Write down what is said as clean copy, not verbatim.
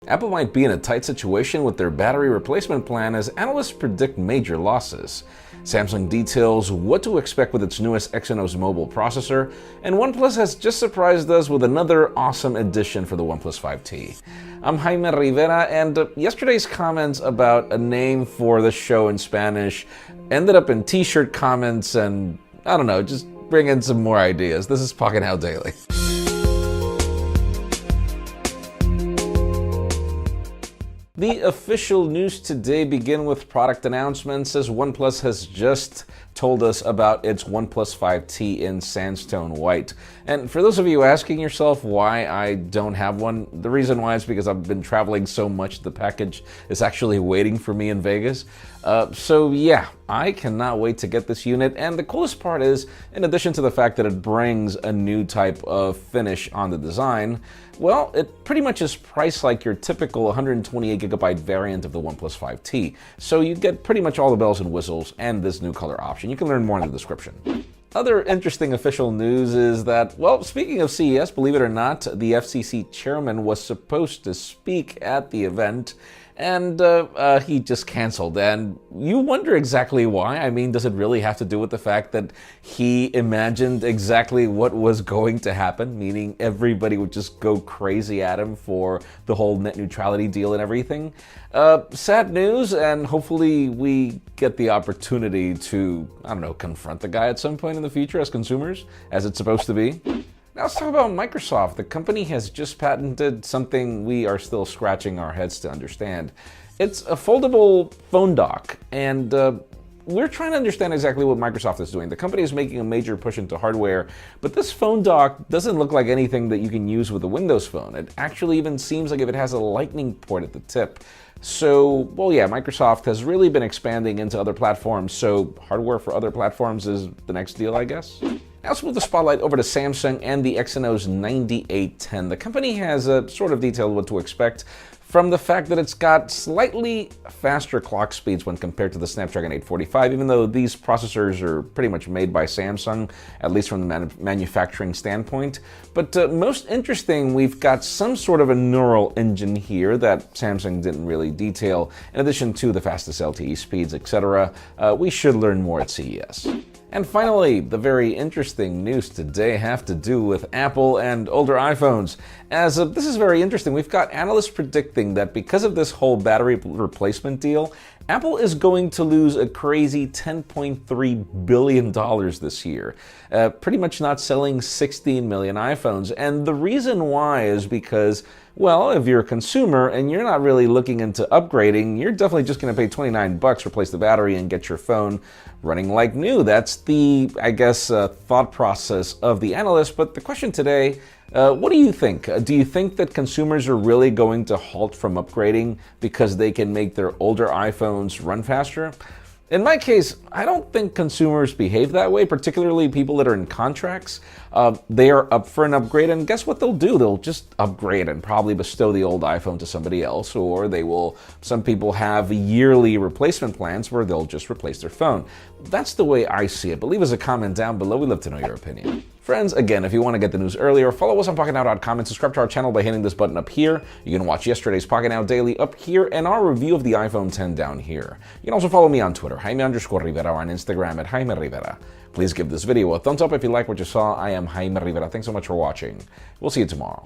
Apple might be in a tight situation with their battery replacement plan as analysts predict major losses. Samsung details what to expect with its newest Exynos mobile processor, and OnePlus has just surprised us with another awesome addition for the OnePlus 5T. I'm Jaime Rivera, and yesterday's comments about a name for the show in Spanish ended up in t-shirt comments, and I don't know, just bring in some more ideas. This is Pocketnow Daily. The official news today begin with product announcements, as OnePlus has just told us about its OnePlus 5T in Sandstone White. And for those of you asking yourself why I don't have one, the reason why is because I've been traveling so much the package is actually waiting for me in Vegas. So yeah, I cannot wait to get this unit, and the coolest part is, in addition to the fact that it brings a new type of finish on the design, well, it pretty much is priced like your typical 128GB variant of the OnePlus 5T, so you get pretty much all the bells and whistles and this new color option. You can learn more in the description. Other interesting official news is that, well, speaking of CES, believe it or not, the FCC Chairman was supposed to speak at the event, and he just canceled. And you wonder exactly why. I mean, does it really have to do with the fact that he imagined exactly what was going to happen, meaning everybody would just go crazy at him for the whole net neutrality deal and everything? Sad news, and hopefully we get the opportunity to, I don't know, confront the guy at some point in the future as consumers, as it's supposed to be. Now let's talk about Microsoft. The company has just patented something we are still scratching our heads to understand. It's a foldable phone dock, and we're trying to understand exactly what Microsoft is doing. The company is making a major push into hardware, but this phone dock doesn't look like anything that you can use with a Windows phone. It actually even seems like if it has a lightning port at the tip. So, well, yeah, Microsoft has really been expanding into other platforms, so hardware for other platforms is the next deal, I guess. Now let's move the spotlight over to Samsung and the Exynos 9810. The company has sort of detailed what to expect from the fact that it's got slightly faster clock speeds when compared to the Snapdragon 845, even though these processors are pretty much made by Samsung, at least from the manufacturing standpoint. But most interesting, we've got some sort of a neural engine here that Samsung didn't really detail, in addition to the fastest LTE speeds, etc. We should learn more at CES. And finally, the very interesting news today have to do with Apple and older iPhones. As this is very interesting, we've got analysts predicting that because of this whole battery replacement deal, Apple is going to lose a crazy $10.3 billion this year, pretty much not selling 16 million iPhones. And the reason why is because, well, if you're a consumer and you're not really looking into upgrading, you're definitely just going to pay $29, replace the battery, and get your phone running like new. That's the, I guess, thought process of the analyst. But the question today, what do you think? Do you think that consumers are really going to halt from upgrading because they can make their older iPhones run faster? In my case, I don't think consumers behave that way, particularly people that are in contracts. They are up for an upgrade, and guess what they'll do? They'll just upgrade and probably bestow the old iPhone to somebody else, or they will, some people have yearly replacement plans where they'll just replace their phone. That's the way I see it, but leave us a comment down below. We'd love to know your opinion. Friends, again, if you want to get the news earlier, follow us on Pocketnow.com and subscribe to our channel by hitting this button up here. You can watch yesterday's Pocketnow Daily up here and our review of the iPhone 10 down here. You can also follow me on Twitter, Jaime_Rivera, or on Instagram at Jaime Rivera. Please give this video a thumbs up if you like what you saw. I am Jaime Rivera. Thanks so much for watching. We'll see you tomorrow.